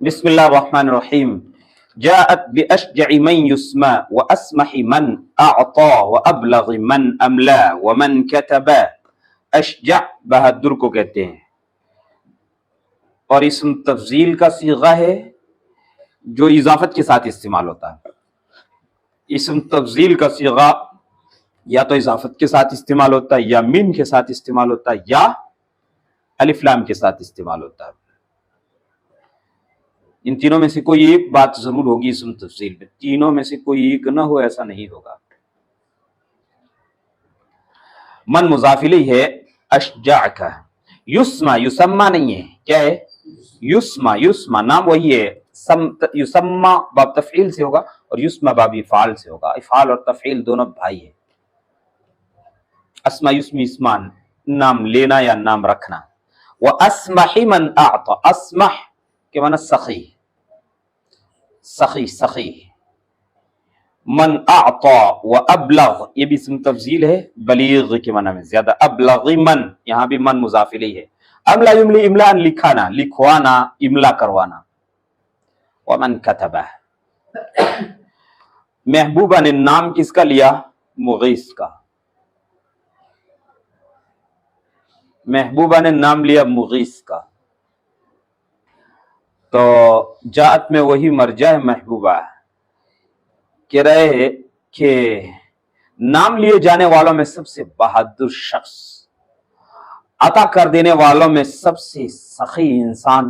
بسم اللہ الرحمن الرحیم جاءت بأشجع من يسمى وأسمح من أعطى وأبلغ من أملا ومن كتب. اشجع بہادر کو کہتے ہیں اور اسم تفضیل کا صیغہ ہے جو اضافت کے ساتھ استعمال ہوتا ہے. اسم تفضیل کا صیغہ یا تو اضافت کے ساتھ استعمال ہوتا ہے یا من کے ساتھ استعمال ہوتا ہے یا الف لام کے ساتھ استعمال ہوتا ہے. ان تینوں میں سے کوئی ایک بات ضرور ہوگی اسم تفضیل میں، تینوں میں سے کوئی ایک نہ ہو ایسا نہیں ہوگا. من مضاف الیہ ہے، اشجع کا یسما یسما نہیں ہے، کیا ہے؟ یسما. یسما نام وہی ہے، یسما باب تفعیل سے ہوگا اور یسما باب افعال سے ہوگا. افعال اور تفعیل دونوں بھائی ہیں. اسما یسمی اسمان، نام لینا یا نام رکھنا. واسمح من اعطى، اسمح کے معنی سخی، سخی سخی. من اعطى وابلغ یہ بھی اسم تفضیل ہے، بلیغ کے معنی میں زیادہ. ابلغ من یہاں بھی من مضاف الیہ ہے. املا یملی املا لکھانا، لکھوانا، املا کروانا. ومن کتبہ، محبوبہ نے نام کس کا لیا؟ مغیث کا. محبوبہ نے نام لیا مغیث کا. تو جاءت میں وہی مرجع ہے محبوبہ. کہہ رہے ہیں کہ نام لیے جانے والوں میں سب سے بہادر شخص، عطا کر دینے والوں میں سب سے سخی انسان،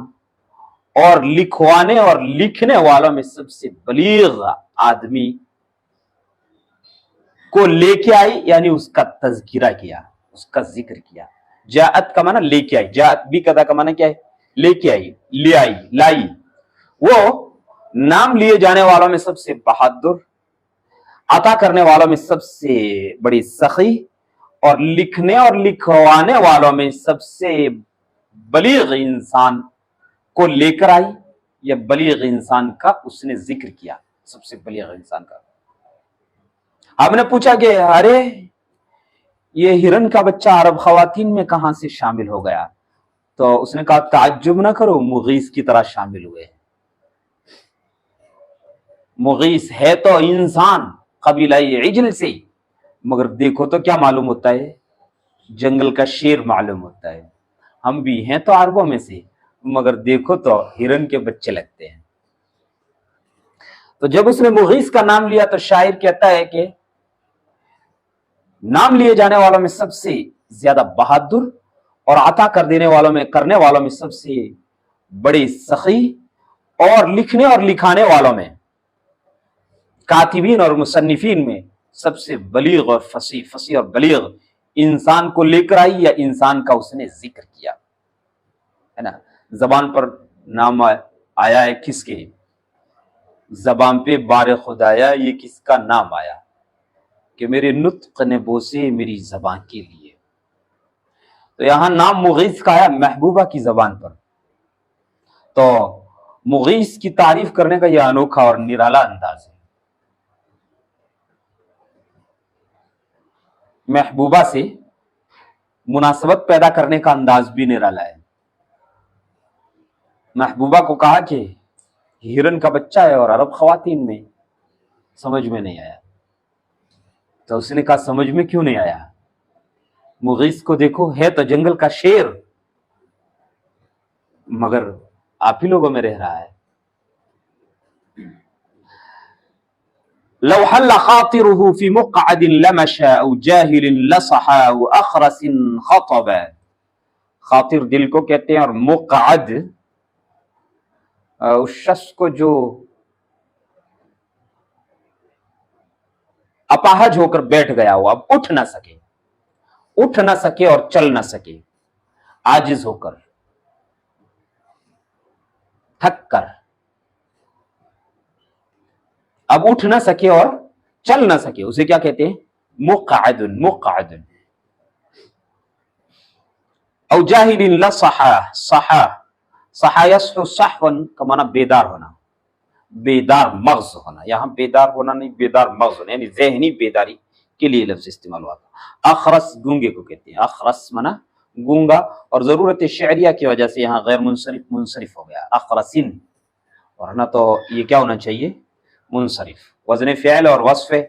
اور لکھوانے اور لکھنے والوں میں سب سے بلیغ آدمی کو لے کے آئی، یعنی اس کا تذکرہ کیا، اس کا ذکر کیا. جاءت کا معنی لے کے آئی، جاءت بھی کدا کا معنی کیا ہے؟ لے کے آئی، لے آئی، لائی. وہ نام لیے جانے والوں میں سب سے بہادر، عطا کرنے والوں میں سب سے بڑی سخی، اور لکھنے اور لکھوانے والوں میں سب سے بلیغ انسان کو لے کر آئی، یا بلیغ انسان کا اس نے ذکر کیا، سب سے بلیغ انسان کا. ہم نے پوچھا کہ ارے یہ ہرن کا بچہ عرب خواتین میں کہاں سے شامل ہو گیا؟ تو اس نے کہا تعجب نہ کرو، مغیث کی طرح شامل ہوئے. مغیث ہے تو انسان قبیلہ عجل سے، مگر دیکھو تو کیا معلوم ہوتا ہے؟ جنگل کا شیر معلوم ہوتا ہے. ہم بھی ہیں تو عربوں میں سے، مگر دیکھو تو ہرن کے بچے لگتے ہیں. تو جب اس نے مغیث کا نام لیا تو شاعر کہتا ہے کہ نام لیے جانے والوں میں سب سے زیادہ بہادر اور عطا کر دینے والوں میں کرنے والوں میں سب سے بڑی سخی، اور لکھنے اور لکھانے والوں میں، کاتبین اور مصنفین میں سب سے بلیغ اور فصیح، فصیح اور بلیغ انسان کو لے کر آئی، یا انسان کا اس نے ذکر کیا ہے نا. زبان پر نام آیا ہے کس کے؟ زبان پہ بار خدایا یہ کس کا نام آیا کہ میرے نطق نے بوسے میری زبان کے لیے. تو یہاں نام مغیث کا آیا محبوبہ کی زبان پر. تو مغیث کی تعریف کرنے کا یہ انوکھا اور نرالا انداز ہے. محبوبہ سے مناسبت پیدا کرنے کا انداز بھی نرالا ہے. محبوبہ کو کہا کہ ہرن کا بچہ ہے اور عرب خواتین میں، سمجھ میں نہیں آیا. تو اس نے کہا سمجھ میں کیوں نہیں آیا؟ مغیث کو دیکھو، ہے تو جنگل کا شیر، مگر آپ ہی لوگوں میں رہ رہا ہے. لو حل خاطره في مقعد لمشى او جاهل لصحى او اخرس خطبا. خاطر دل کو کہتے ہیں، اور مقعد اس شخص کو جو اپاہج ہو کر بیٹھ گیا ہو، اب اٹھ نہ سکے اور چل نہ سکے، عاجز ہو کر، تھک کر، اب اٹھ نہ سکے اور چل نہ سکے، اسے کیا کہتے ہیں؟ مقعد. مقعد. او جاہل لصحا. صحا یصحو صحوا کا معنی بیدار ہونا، بیدار مغز ہونا. یہاں بیدار ہونا نہیں، بیدار مغز ہونا، یعنی ذہنی بیداری کے لیے لفظ استعمال ہوا تھا. اخرس گونگے کو کہتے ہیں. اخرس معنی گونگا، اور ضرورت شعریہ کی وجہ سے یہاں غیر منصرف منصرف ہو گیا. اخرسن ورنہ تو یہ کیا ہونا چاہیے منصرف. وزن فعل اور وصف ہے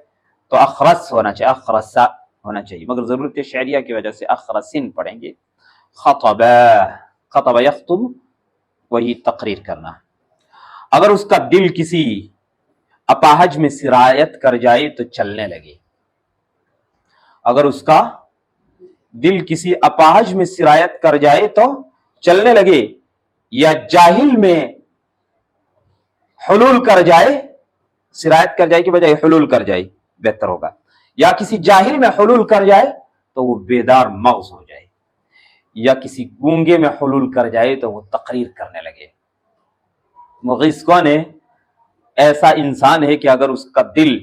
تو اخرس ہونا چاہیے, اخرسا ہونا چاہیے, مگر ضرورت شعریہ کی وجہ سے اخرسن پڑھیں گے. خطب, خطب یخطب وہی تقریر کرنا. اگر اس کا دل کسی اپاہج میں سرایت کر جائے تو چلنے لگے. اگر اس کا دل کسی اپاہج میں سرایت کر جائے تو چلنے لگے, یا جاہل میں حلول کر جائے, سرایت کر جائے کی بجائے حلول کر جائے بہتر ہوگا, یا کسی جاہل میں حلول کر جائے تو وہ بیدار مغز ہو جائے, یا کسی گونگے میں حلول کر جائے تو وہ تقریر کرنے لگے. مغیث کون ہے؟ ایسا انسان ہے کہ اگر اس کا دل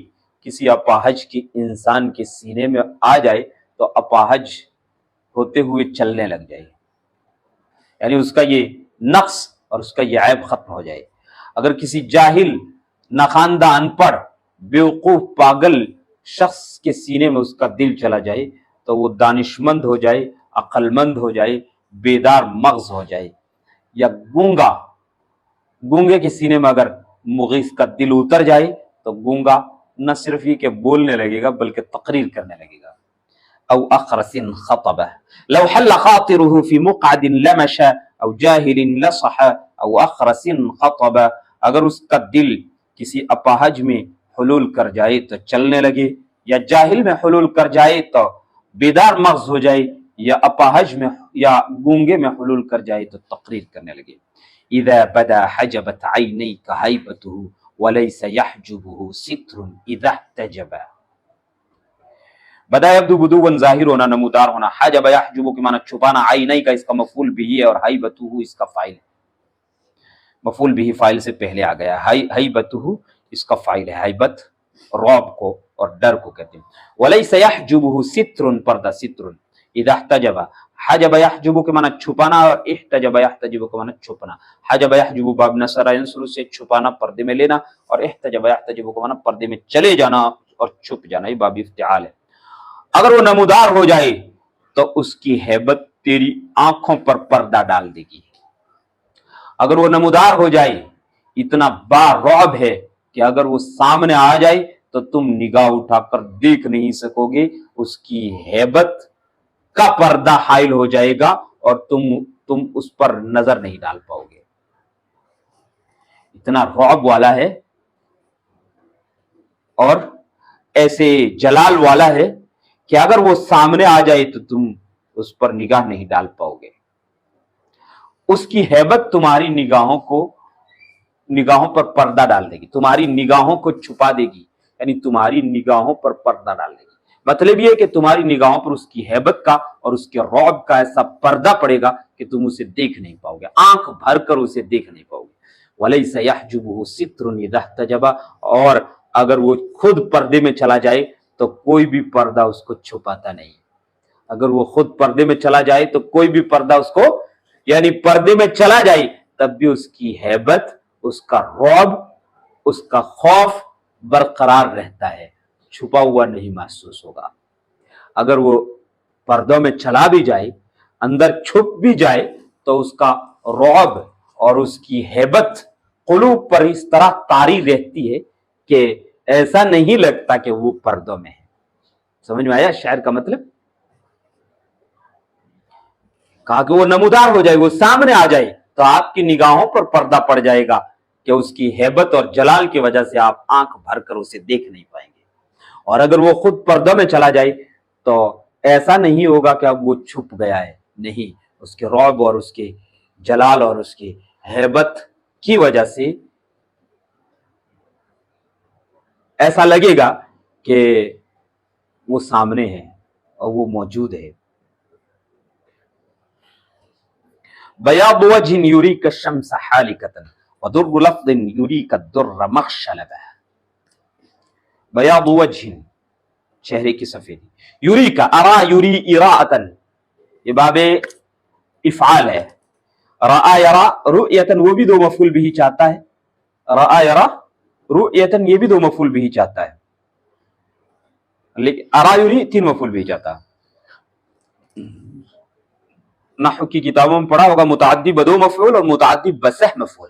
کسی اپاہج کے انسان کے سینے میں آ جائے تو اپاہج ہوتے ہوئے چلنے لگ جائے, یعنی اس کا یہ نقص اور اس کا یہ عیب ختم ہو جائے. اگر کسی جاہل, ناخواندہ, ان پڑھ, بیوقوف, پاگل شخص کے سینے میں اس کا دل چلا جائے تو وہ دانشمند ہو جائے, عقل مند ہو جائے, بیدار مغز ہو جائے. یا گونگا, گونگے کے سینے میں اگر مغیث کا دل اتر جائے تو گونگا نہ صرف یہ کہ بولنے لگے گا بلکہ تقریر کرنے لگے گا. او اخرس خطب لو حل خاطره في مقعد لمش او جاهل لصح او اخرس خطب, اگر اس کا دل کسی اپاہج میں حلول کر جائے تو چلنے لگے, یا جاہل میں حلول کر جائے تو بیدار مغز ہو جائے, یا اپاہج میں یا گونگے میں حلول کر جائے تو تقریر کرنے لگے. اذا بدا حجبت عینیک ہیبته وليس يحجبه ستر اذا احتجب. بدا یبدو بدوا ظاہر ہونا, نمودار ہونا. حجب یحجب کے معنی چھپانا, عینی کا اس کا مفعول بھی ہے, اور ہیبته اس کا فاعل ہے. مفعول بھی فاعل سے پہلے آ گیا. ہیبته اس کا فاعل ہے. ہیبت رعب کو اور ڈر کو کہتے ہیں. وليس يحجبه ستر, پردہ, ستر. اذا احتجب, حجب یحجب کے معنی چھپانا, اور احتجب یحتجب کے معنی چھپنا. حجب یحجب باب نصر ینصر سے چھپانا, پردے میں لینا, اور احتجب یحتجب کے معنی پردے میں چلے جانا اور چھپ جانا, یہ باب افتعال ہے. اگر وہ نمودار ہو جائے تو اس کی ہیبت تیری آنکھوں پر پردہ ڈال دے گی. اگر وہ نمودار ہو جائے, اتنا بارعب ہے کہ اگر وہ سامنے آ جائے تو تم نگاہ اٹھا کر دیکھ نہیں سکو گے, اس کی ہیبت کا پردہ حائل ہو جائے گا اور تم اس پر نظر نہیں ڈال پاؤ گے. اتنا رعب والا ہے اور ایسے جلال والا ہے کہ اگر وہ سامنے آ جائے تو تم اس پر نگاہ نہیں ڈال پاؤ گے. اس کی ہیبت تمہاری نگاہوں پر پردہ ڈال دے گی, تمہاری نگاہوں کو چھپا دے گی, یعنی تمہاری نگاہوں پر پردہ ڈال دے گی. مطلب یہ کہ تمہاری نگاہوں پر اس کی ہیبت کا اور اس کے رعب کا ایسا پردہ پڑے گا کہ تم اسے دیکھ نہیں پاؤ گے, آنکھ بھر کر اسے دیکھ نہیں پاؤ گے. وَلَيْسَ يَحْجُبُهُ سِتْرٌ إِذَا احْتَجَبَ, اور اگر وہ خود پردے میں چلا جائے تو کوئی بھی پردہ اس کو چھپاتا نہیں. اگر وہ خود پردے میں چلا جائے تو کوئی بھی پردہ اس کو, یعنی پردے میں چلا جائے تب بھی اس کی ہیبت, اس کا رعب, اس کا خوف برقرار رہتا ہے, چھپا ہوا نہیں محسوس ہوگا. اگر وہ پردوں میں چلا بھی جائے, اندر چھپ بھی جائے, تو اس کا رعب اور اس کی ہیبت قلوب پر اس طرح طاری رہتی ہے کہ ایسا نہیں لگتا کہ وہ پردوں میں ہے. سمجھ میں آیا شعر کا مطلب؟ کہا کہ وہ نمودار ہو جائے, وہ سامنے آ جائے تو آپ کی نگاہوں پر پردہ پڑ جائے گا کہ اس کی ہیبت اور جلال کی وجہ سے آپ آنکھ بھر کر اسے دیکھ نہیں پائیں گے. اور اگر وہ خود پردوں میں چلا جائے تو ایسا نہیں ہوگا کہ اب وہ چھپ گیا ہے, نہیں, اس کے رعب اور اس کے جلال اور اس کی ہیبت کی وجہ سے ایسا لگے گا کہ وہ سامنے ہے اور وہ موجود ہے. بیاض وجہ یریک الشمس حالکۃ ودر لفظ یریک الدر مخشلبہ. بیاض وجہ, چہرے کی سفیدی. یریک, ارا یری اراءۃ, یہ باب افعال ہے. رأى یرا رؤیۃ, وہ بھی دو مفعول بھی چاہتا ہے. رأى یرا رؤیۃ, یہ بھی دو مفعول بھی چاہتا ہے, لیکن ارا یری تین مفعول بھی چاہتا ہے. نحو کی کتابوں میں پڑھا ہوگا متعدی بدو مفعول اور متعدی بسہ مفعول.